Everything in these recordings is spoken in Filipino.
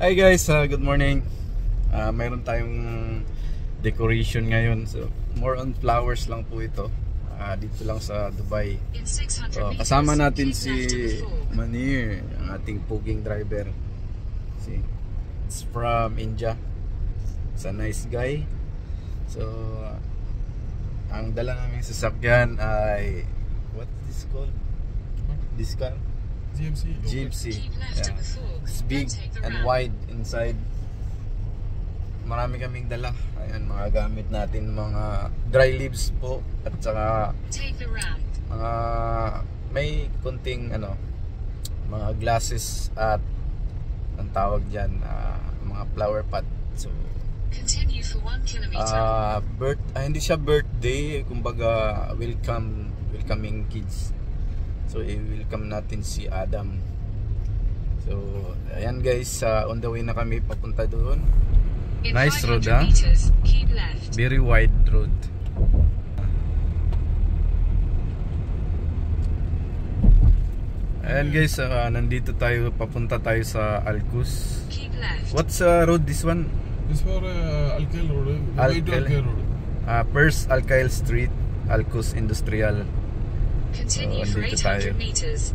Hi guys, good morning. Mayroon tayong decoration ngayon. So, more on flowers lang po ito. Dito lang sa Dubai. So, kasama natin si Manir, ang ating puging driver. See, it's from India. It's a nice guy. So, ang dala naming sasakyan ay what is this called? This car? GMC. Yeah. It's big and wide inside. Marami kaming dala. Ayan, mga gamit natin, mga dry leaves po at saka mga may kunting mga glasses at ang tawag diyan, mga flower pot. So continue for 1 kilometer. Hindi siya birthday, kumbaga welcoming kids. So i-welcome natin si Adam. So ayan guys, on the way na kami papunta doon. Nice road, very wide road. Ayan guys, nandito tayo, papunta tayo sa Al-Quoz. What's road this one? This for Al-Khail road. Al-Khail road. First Al-Khail Street, Al-Quoz Industrial. Continue for 800 meters.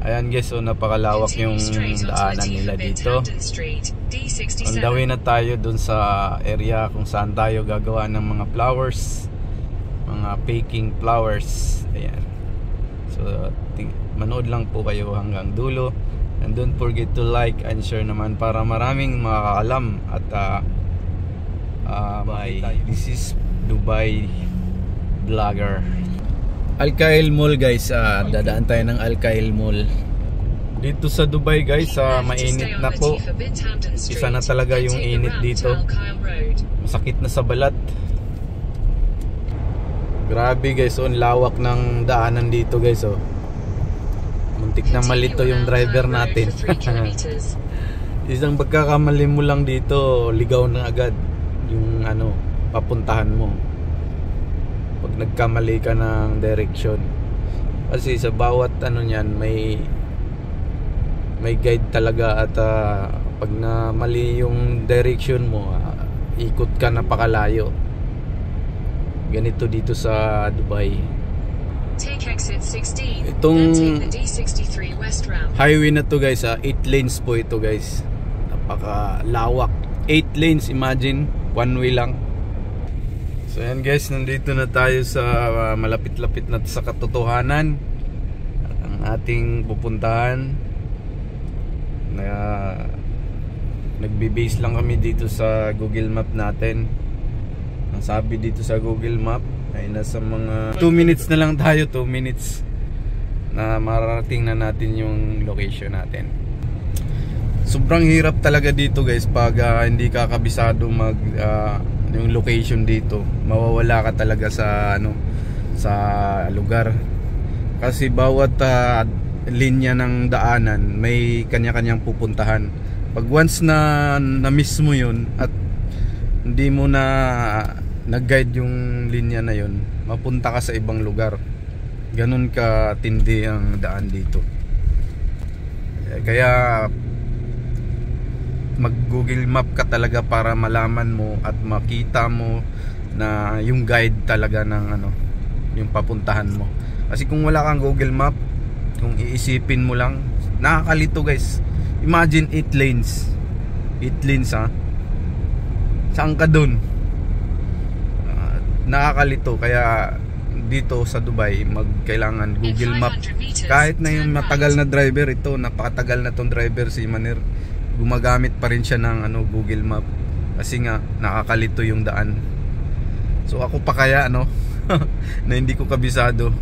Ayan guys, so napakalawak yung daanan nila dito. On the way na tayo dun sa area kung saan tayo gagawa ng mga flowers, mga baking flowers. Ayan. So manood lang po kayo hanggang dulo. And don't forget to like and share naman para maraming makakaalam. At this is Dubai Vlogger. Al-Khail Mall guys, dadaan tayo ng Al-Khail Mall. Dito sa Dubai guys, mainit na po. Isa na talaga yung init dito. Masakit na sa balat. Grabe guys, ang lawak ng daanan dito guys. Muntik na malito yung driver natin. Isang pagkakamali mo lang dito, ligaw na agad yung papuntahan mo pag nagkamali ka ng direction. Kasi sa bawat niyan may guide talaga. At pag na mali yung direction mo, ikot ka napakalayo. Ganito dito sa Dubai. Take exit 16, itong then take the D63 west route. Highway na to guys, 8 lanes po ito guys. Napakalawak. 8 lanes, imagine, one way lang. So ayan guys, nandito na tayo sa malapit-lapit na sa katotohanan. Ang ating pupuntahan. Nagbe-base lang kami dito sa Google Map natin. Ang sabi dito sa Google Map ay nasa mga 2 minutes na lang tayo, 2 minutes na mararating na natin yung location natin. Sobrang hirap talaga dito guys pag hindi ka kabisado yung location dito. Mawawala ka talaga sa sa lugar. Kasi bawat linya ng daanan may kanya-kanyang pupuntahan. Pag once na miss mo yun at hindi mo na nag-guide yung linya na yun, mapunta ka sa ibang lugar. Ganun ka tindi ang daan dito. Kaya mag Google Map ka talaga para malaman mo at makita mo na yung guide talaga ng yung papuntahan mo. Kasi kung wala kang Google Map, kung iisipin mo lang, nakakalito guys. Imagine 8 lanes. 8 lanes saan ka dun? Nakakalito. Kaya dito sa Dubai, kailangan Google Map. Kahit na yung matagal na driver, ito napakatagal na tong driver si Manir, gumagamit pa rin siya ng Google Map kasi nga nakakalito yung daan. So ako pa kaya na hindi ko kabisado.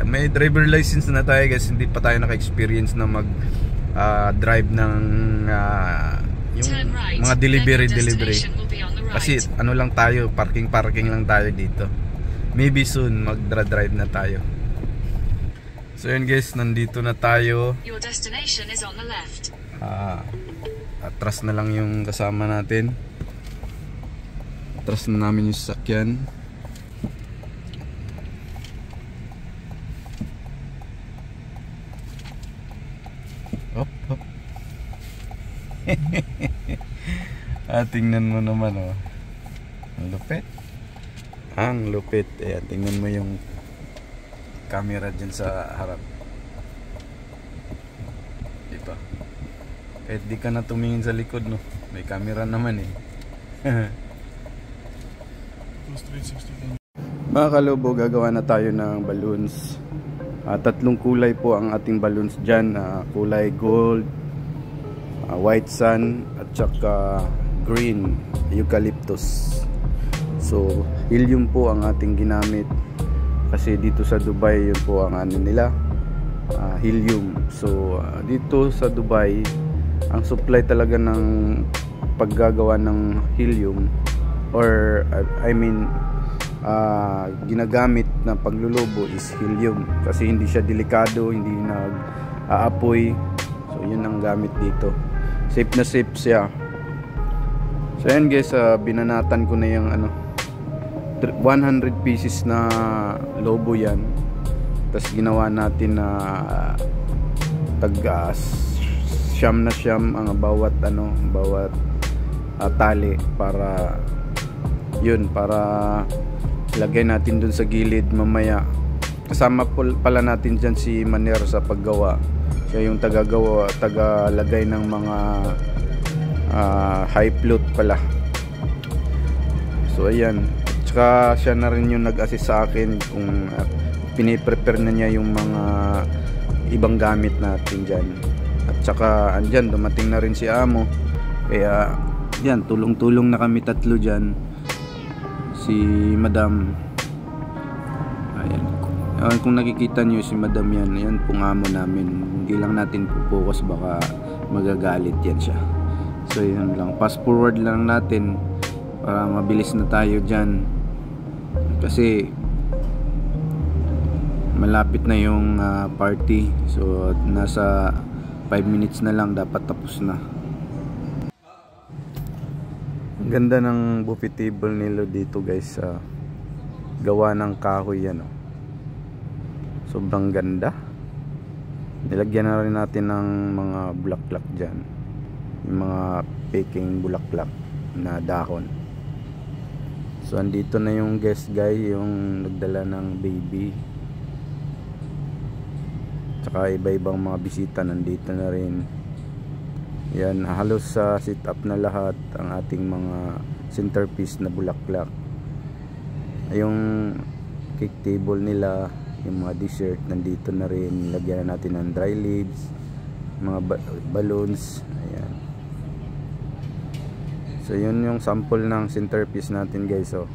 May driver license na tayo guys, hindi pa tayo naka-experience na mag drive ng yung mga delivery kasi lang tayo, parking lang tayo dito. Maybe soon magdra-drive na tayo. So yun guys, nandito na tayo. Your destination is on the left. Atras na lang yung kasama natin. Atras na namin yung sasakyan. Hop, hop. Tingnan mo naman oh. Ang lupit. Ang lupit. Tingnan mo yung camera dyan sa harap. Diba? Kahit di ka na tumingin sa likod, no? May camera naman eh. Plus 360. Mga kalobo, gagawa na tayo ng balloons. 3 kulay po ang ating balloons dyan. Kulay gold, white sun, at saka green eucalyptus. So helium po ang ating ginamit kasi dito sa Dubai yun po ang ano nila, helium. So dito sa Dubai ang supply talaga ng paggagawa ng helium, or I mean ginagamit na paglulubo is helium kasi hindi siya delikado, hindi nag-aapoy. So yun ang gamit dito. Safe na safe siya. So ayan guys, binanatan ko na yung 100 pieces na lobo yan. Tapos ginawa natin na siyam na siyam ang bawat tali para yun, para lagay natin dun sa gilid mamaya. Kasama pala natin dyan si Maner sa paggawa. Siya yung tagalagay ng mga high float pala. So ayan, tsaka siya na rin yung nag-assist sa akin kung piniprepare na niya yung mga ibang gamit natin dyan. At tsaka andyan, dumating na rin si Amo, kaya yan, tulong-tulong na kami tatlo dyan. Si Madam, ayan, kung nakikita nyo si Madam yan, yan pong amo namin. Hindi lang natin focus, baka magagalit yan siya. So yun lang, fast forward lang natin para mabilis na tayo dyan kasi malapit na yung party. So nasa 5 minutes na lang dapat tapos na. Ang ganda ng buffet table nila dito guys, gawa ng kahoy yan, oh. Sobrang ganda. Nilagyan na rin natin ng mga bulaklak dyan, yung mga peking bulaklak na dahon. So andito na yung guest guy, yung nagdala ng baby, tsaka iba-ibang mga bisita nandito na rin. Yan, halos sa sit up na lahat ang ating mga centerpiece na bulaklak. Yung cake table nila, yung mga dessert nandito na rin. Lagyan na natin ng dry leaves, mga balloons. Ayan. So yun yung sample ng centerpiece natin guys, oh.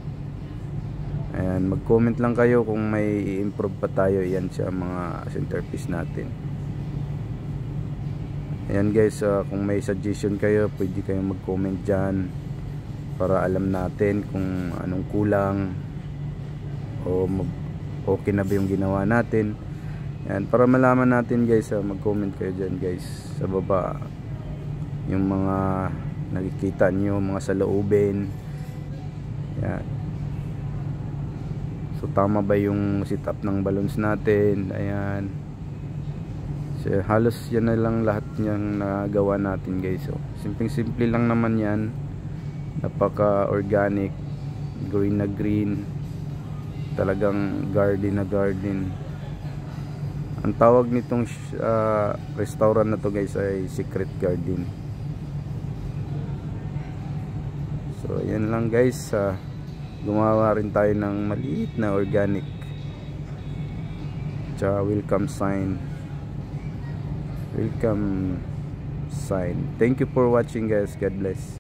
Ayan, mag-comment lang kayo kung may i-improve pa tayo. Yan siya mga centerpiece natin. Ayan guys, kung may suggestion kayo, pwede kayong mag-comment dyan para alam natin kung anong kulang o okay na ba yung ginawa natin. Ayan, para malaman natin guys, mag-comment kayo dyan guys sa baba yung mga nakikita nyo, mga saloobin. Ayan. So tama ba yung sit up ng balloons natin? Ayan. So, halos yan na lang lahat niyang nagawa natin guys. So simple lang naman yan. Napaka organic, green na green, talagang garden na garden. Ang tawag nitong restaurant na to guys ay Secret Garden. So yan lang guys, gumawa rin tayo ng maliit na organic tsaka welcome sign. Thank you for watching guys. God bless.